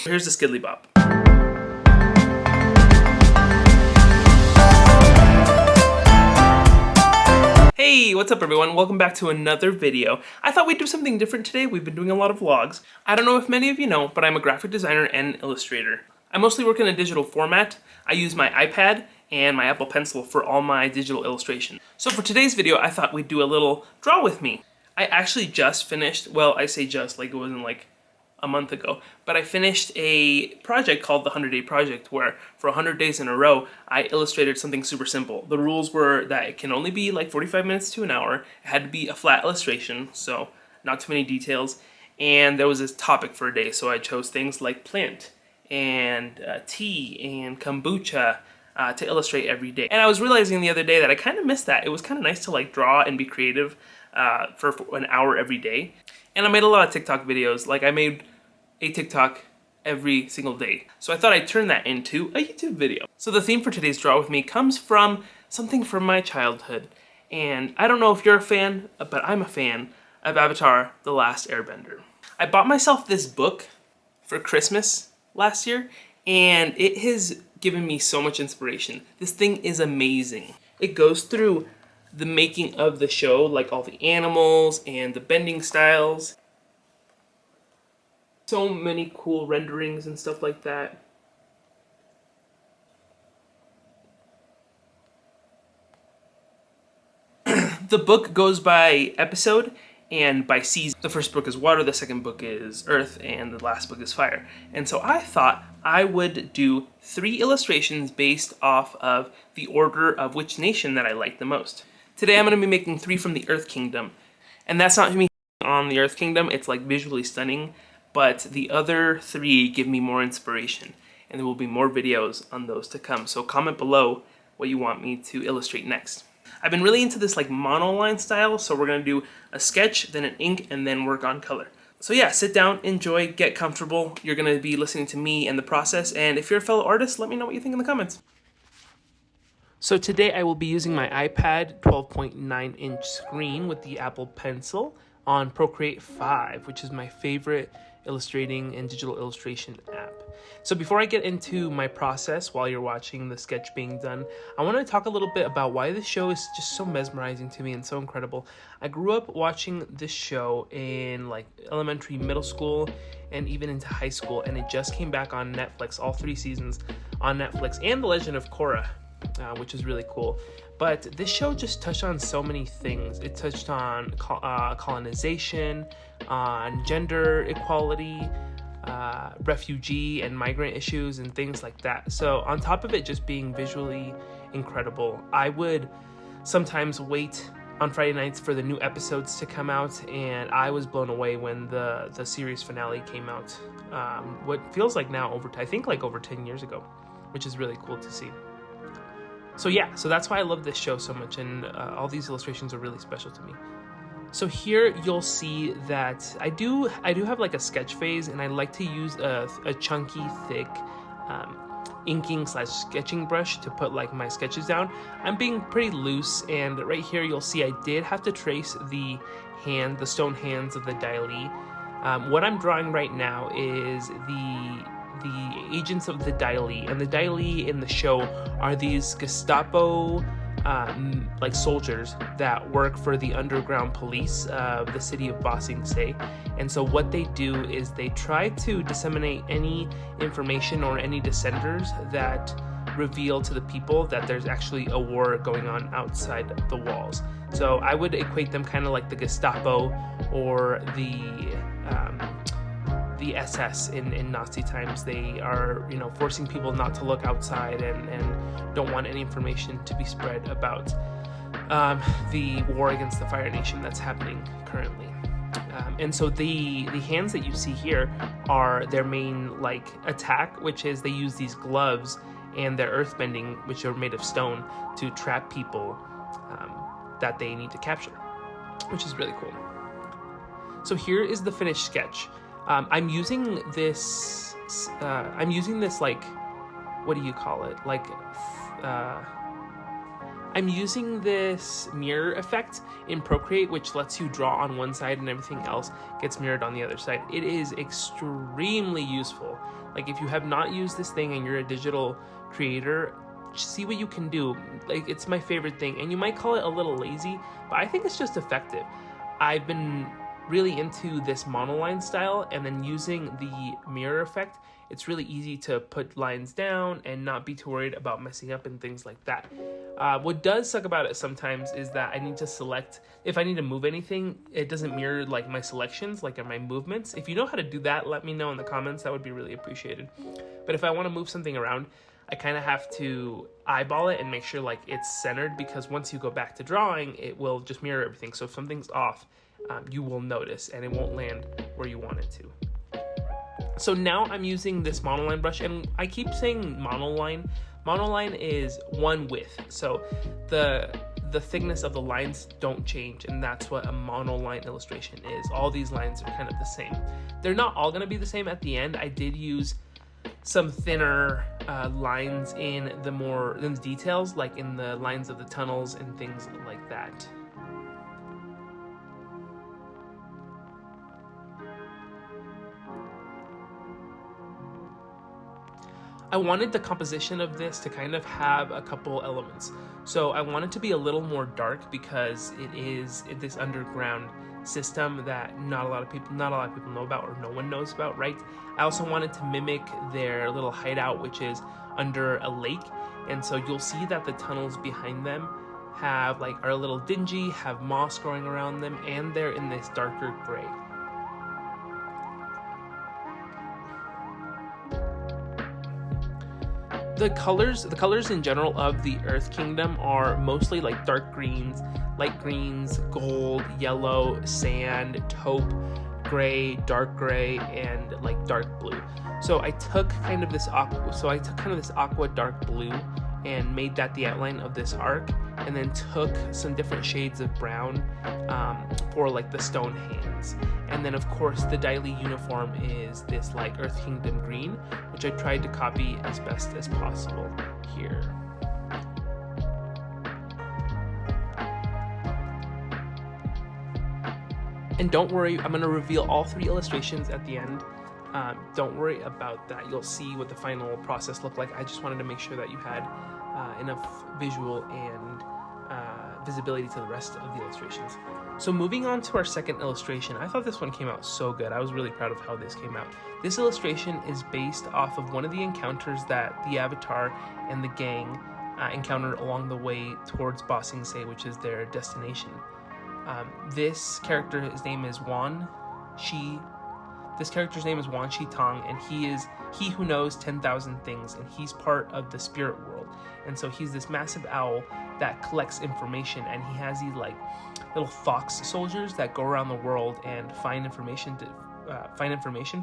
Here's the Skiddly Bop. Hey, what's up everyone? Welcome back to another video. I thought we'd do something different today. We've been doing a lot of vlogs. I don't know if many of you know, but I'm a graphic designer and illustrator. I mostly work in a digital format. I use my iPad and my Apple Pencil for all my digital illustration. So for today's video, I thought we'd do a little draw with me. I actually just finished, well, I say just, like it wasn't like a month ago, but I finished a project called the 100-Day Project where for 100 days in a row, I illustrated something super simple. The rules were that it can only be like 45 minutes to an hour. It had to be a flat illustration, so not too many details. And there was this topic for a day, so I chose things like plant and tea and kombucha to illustrate every day. And I was realizing the other day that I kind of missed that. It was kind of nice to like draw and be creative for an hour every day. And I made a lot of TikTok videos. Like I made a TikTok every single day. So I thought I'd turn that into a YouTube video. So the theme for today's Draw With Me comes from something from my childhood. And I don't know if you're a fan, but I'm a fan of Avatar: The Last Airbender. I bought myself this book for Christmas last year, and it has given me so much inspiration. This thing is amazing. It goes through the making of the show, like all the animals and the bending styles. So many cool renderings and stuff like that. The book goes by episode and by season. The first book is water, the second book is earth, and the last book is fire. And so I thought I would do 3 illustrations based off of the order of which nation that I like the most. Today I'm going to be making 3 from the Earth Kingdom. And that's not me on the Earth Kingdom, it's like visually stunning. But the other 3 give me more inspiration, and there will be more videos on those to come. So comment below what you want me to illustrate next. I've been really into this like monoline style, so we're gonna do a sketch, then an ink, and then work on color. So yeah, sit down, enjoy, get comfortable. You're gonna be listening to me and the process, and if you're a fellow artist, let me know what you think in the comments. So today I will be using my iPad 12.9 inch screen with the Apple Pencil on Procreate 5, which is my favorite illustrating and digital illustration app. So before I get into my process while you're watching the sketch being done, I want to talk a little bit about why this show is just so mesmerizing to me and so incredible. I grew up watching this show in like elementary, middle school, and even into high school, and it just came back on Netflix, all 3 seasons on Netflix, and The Legend of Korra, which is really cool. But this show just touched on so many things. It touched on colonization, on gender equality, refugee and migrant issues, and things like that. So on top of it just being visually incredible, I would sometimes wait on Friday nights for the new episodes to come out, and I was blown away when the series finale came out. What feels like now I think like over 10 years ago, which is really cool to see. So yeah, so that's why I love this show so much, and all these illustrations are really special to me. So here you'll see that I do have like a sketch phase, and I like to use a chunky, thick inking / sketching brush to put like my sketches down. I'm being pretty loose, and right here you'll see I did have to trace the stone hands of the Dai. What I'm drawing right now is the agents of the Dai, and the Dai in the show are these Gestapo like soldiers that work for the underground police of the city of Ba Sing Se. And so what they do is they try to disseminate any information or any dissenters that reveal to the people that there's actually a war going on outside the walls. So I would equate them kind of like the Gestapo or the SS in Nazi times. They are, forcing people not to look outside and don't want any information to be spread about the war against the Fire Nation that's happening currently. And so the hands that you see here are their main like attack, which is they use these gloves and their earthbending, which are made of stone, to trap people that they need to capture, which is really cool. So here is the finished sketch. I'm using this like, what do you call it? Like, I'm using this mirror effect in Procreate, which lets you draw on one side and everything else gets mirrored on the other side. It is extremely useful. Like, if you have not used this thing and you're a digital creator, see what you can do. Like, it's my favorite thing, and you might call it a little lazy, but I think it's just effective. I've been really into this monoline style, and then using the mirror effect, it's really easy to put lines down and not be too worried about messing up and things like that. What does suck about it sometimes is that I need to select, if I need to move anything, it doesn't mirror like my selections, like my movements. If you know how to do that, let me know in the comments. That would be really appreciated. But if I want to move something around, I kind of have to eyeball it and make sure like it's centered, because once you go back to drawing, it will just mirror everything. So if something's off, you will notice and it won't land where you want it to. So now I'm using this monoline brush, and I keep saying monoline. Monoline is one width. So the thickness of the lines don't change, and that's what a monoline illustration is. All these lines are kind of the same. They're not all gonna be the same at the end. I did use some thinner lines in the details, like in the lines of the tunnels and things like that. I wanted the composition of this to kind of have a couple elements. So I want it to be a little more dark because it is this underground system that not a lot of people know about, or no one knows about, right? I also wanted to mimic their little hideout, which is under a lake. And so you'll see that the tunnels behind them are a little dingy, have moss growing around them, and they're in this darker gray. The colors in general of the Earth Kingdom are mostly like dark greens, light greens, gold, yellow, sand, taupe, gray, dark gray, and like dark blue. So I took kind of this aqua dark blue and made that the outline of this arc, and then took some different shades of brown for like the stone hands. And then of course the daily uniform is this like Earth Kingdom green, which I tried to copy as best as possible here. And don't worry, I'm gonna reveal all 3 illustrations at the end. Don't worry about that. You'll see what the final process looked like. I just wanted to make sure that you had enough visual and visibility to the rest of the illustrations. So moving on to our second illustration, I thought this one came out so good. I was really proud of how this came out. This illustration is based off of one of the encounters that the Avatar and the gang encountered along the way towards Ba Sing Se, which is their destination. This character's name is Wan Shi. This character's name is Wan Shi Tong, and he is he who knows 10,000 things, and he's part of the spirit world. And so he's this massive owl that collects information, and he has these like little fox soldiers that go around the world and find information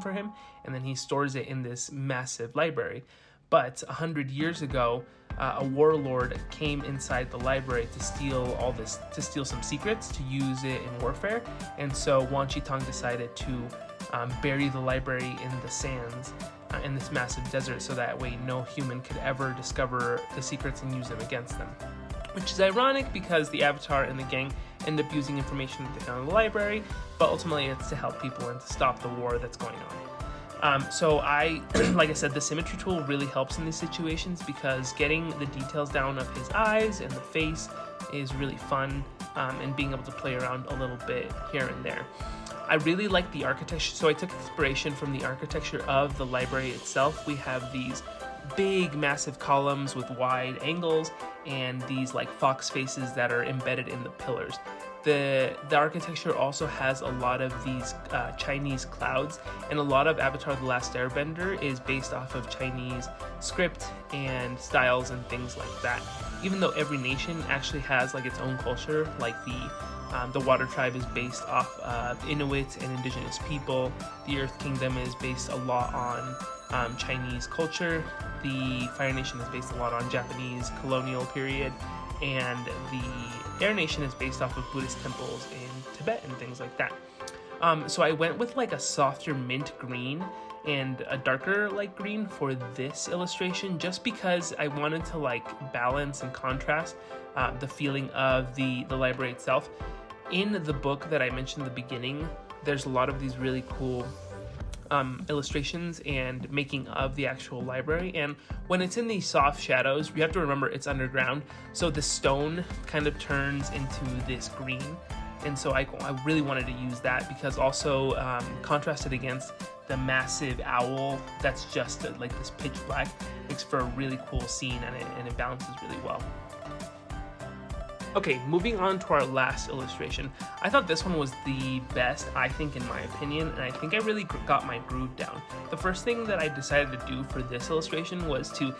for him, and then he stores it in this massive library. But 100 years ago, a warlord came inside the library to steal some secrets to use it in warfare. And so Wan Shi Tong decided to bury the library in the sands in this massive desert, so that way no human could ever discover the secrets and use them against them. Which is ironic because the Avatar and the gang end up using information that they found in the library, but ultimately it's to help people and to stop the war that's going on. So like I said, the symmetry tool really helps in these situations, because getting the details down of his eyes and the face is really fun, and being able to play around a little bit here and there. I really like the architecture, so I took inspiration from the architecture of the library itself. We have these big, massive columns with wide angles, and these like fox faces that are embedded in the pillars. The architecture also has a lot of these Chinese clouds, and a lot of Avatar: The Last Airbender is based off of Chinese script and styles and things like that. Even though every nation actually has like its own culture, like the Water Tribe is based off of Inuit and indigenous people. The Earth Kingdom is based a lot on Chinese culture. The Fire Nation is based a lot on Japanese colonial period. and the Air Nation is based off of Buddhist temples in Tibet and things like that. So I went with like a softer mint green and a darker light green for this illustration, just because I wanted to like balance and contrast the feeling of the library itself. In the book that I mentioned at the beginning, there's a lot of these really cool illustrations and making of the actual library, and when it's in these soft shadows, you have to remember it's underground, so the stone kind of turns into this green, and so I really wanted to use that because also contrasted against the massive owl that's just like this pitch black makes for a really cool scene, and it balances really well. Okay, moving on to our last illustration. I thought this one was the best, I think, in my opinion, and I think I really got my groove down. The first thing that I decided to do for this illustration was to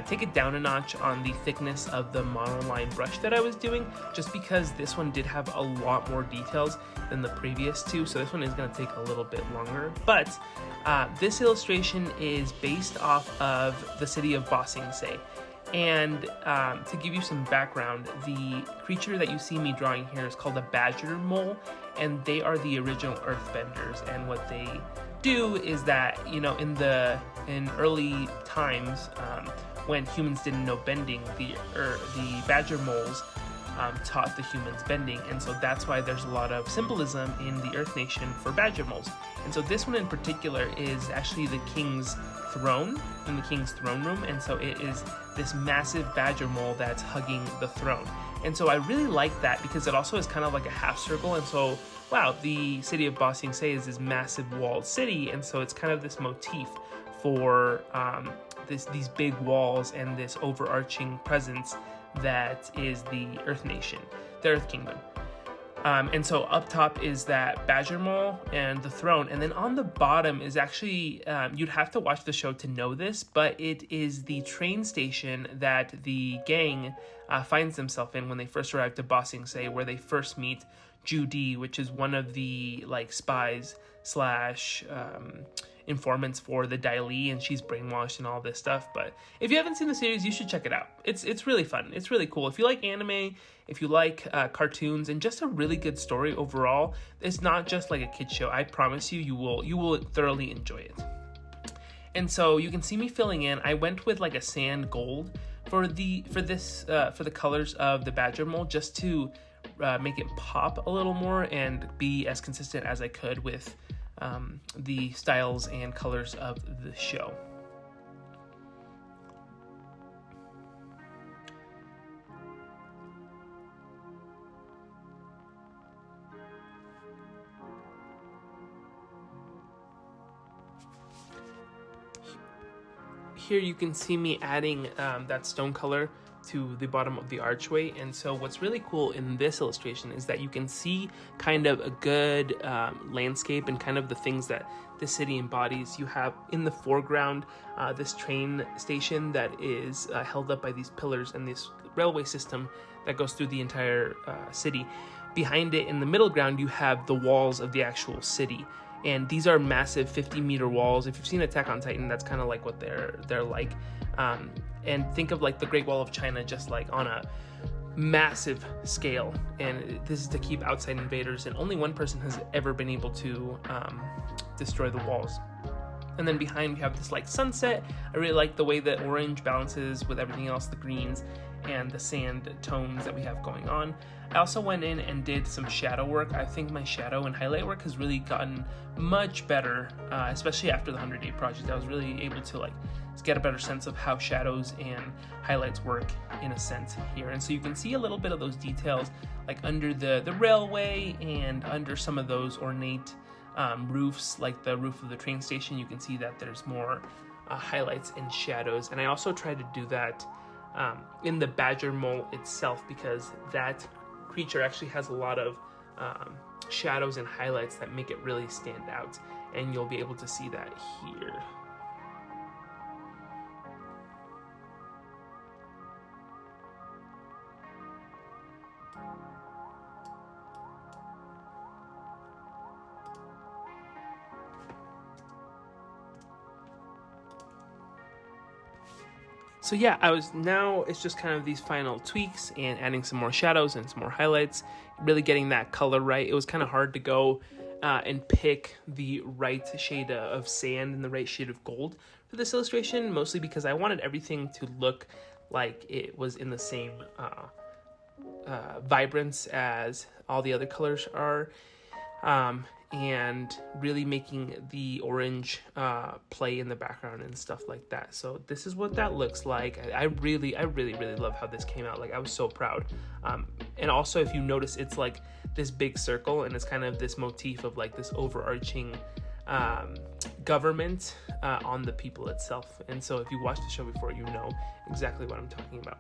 take it down a notch on the thickness of the monoline brush that I was doing, just because this one did have a lot more details than the previous two, so this one is going to take a little bit longer. But this illustration is based off of the city of Ba Sing Se. And to give you some background, the creature that you see me drawing here is called a badger mole, and they are the original earthbenders. And what they do is that, you know, in early times, when humans didn't know bending, the badger moles taught the humans bending, and so that's why there's a lot of symbolism in the Earth Nation for badger moles. And so this one in particular is actually the king's throne, in the king's throne room, and so it is this massive badger mole that's hugging the throne. And so I really like that because it also is kind of like a half circle, and so wow, the city of Ba Sing Se is this massive walled city, and so it's kind of this motif for these big walls and this overarching presence that is the Earth Nation, the Earth Kingdom. And so up top is that badger mole and the throne, and then on the bottom is actually, you'd have to watch the show to know this, but it is the train station that the gang finds themselves in when they first arrive to Ba Sing Se, where they first meet Judy, which is one of the like spies slash informants for the Dai Li, and she's brainwashed and all this stuff. But if you haven't seen the series, you should check it out. It's really fun. It's really cool. If you like anime, if you like cartoons, and just a really good story overall, it's not just like a kid show. I promise you, you will thoroughly enjoy it. And so you can see me filling in. I went with like a sand gold for the colors of the badger mole, just to make it pop a little more and be as consistent as I could with the styles and colors of the show. Here you can see me adding that stone color to the bottom of the archway, and so what's really cool in this illustration is that you can see kind of a good landscape and kind of the things that the city embodies. You have in the foreground this train station that is held up by these pillars and this railway system that goes through the entire city. Behind it in the middle ground you have the walls of the actual city, and these are massive 50-meter walls. If you've seen Attack on Titan, that's kind of like what they're like. And think of like the Great Wall of China, just like on a massive scale. And this is to keep outside invaders, and only one person has ever been able to destroy the walls. And then behind we have this like sunset. I really like the way that orange balances with everything else, the greens and the sand tones that we have going on. I also went in and did some shadow work. I think my shadow and highlight work has really gotten much better, especially after the 100-day project. I was really able to like get a better sense of how shadows and highlights work in a sense here. And so you can see a little bit of those details like under the railway and under some of those ornate roofs, like the roof of the train station. You can see that there's more highlights and shadows. And I also tried to do that in the badger mole itself, because that creature actually has a lot of shadows and highlights that make it really stand out, and you'll be able to see that here. So yeah, now it's just kind of these final tweaks and adding some more shadows and some more highlights, really getting that color right. It was kind of hard to go and pick the right shade of sand and the right shade of gold for this illustration, mostly because I wanted everything to look like it was in the same vibrance as all the other colors are, and really making the orange play in the background and stuff like that. So this is what that looks like. I really love how this came out. Like, I was so proud. And also, if you notice, it's like this big circle, and it's kind of this motif of like this overarching government on the people itself. And so if you watched the show before, you know exactly what I'm talking about.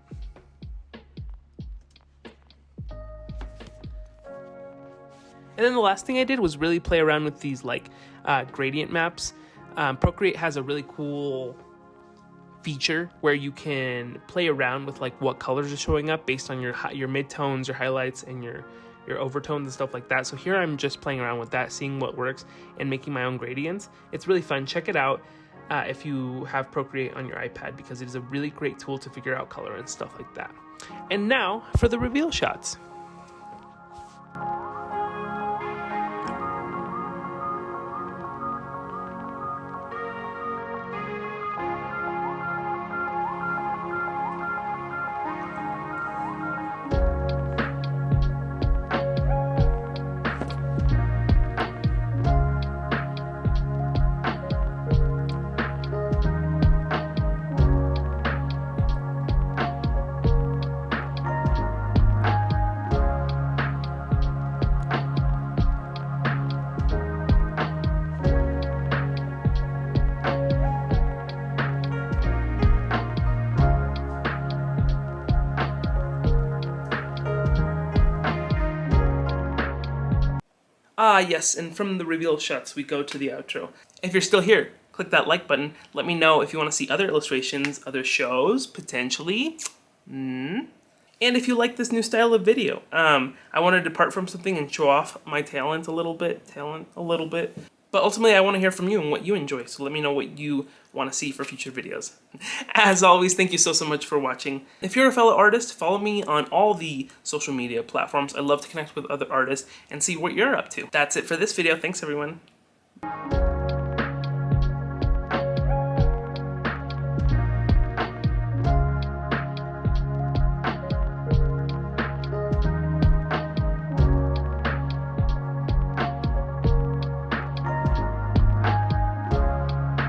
And then the last thing I did was really play around with these like gradient maps. Procreate has a really cool feature where you can play around with like what colors are showing up based on your midtones, your highlights, and your overtones and stuff like that. So here I'm just playing around with that, seeing what works, and making my own gradients. It's really fun. Check it out if you have Procreate on your iPad, because it is a really great tool to figure out color and stuff like that. And now for the reveal shots. Ah, yes, and from the reveal shots, we go to the outro. If you're still here, click that like button. Let me know if you want to see other illustrations, other shows, potentially. And if you like this new style of video. I want to depart from something and show off my talent a little bit. But ultimately, I want to hear from you and what you enjoy, so let me know what you want to see for future videos. As always, thank you so much for watching. If you're a fellow artist, follow me on all the social media platforms. I love to connect with other artists and see what you're up to. That's it for this video. Thanks, everyone.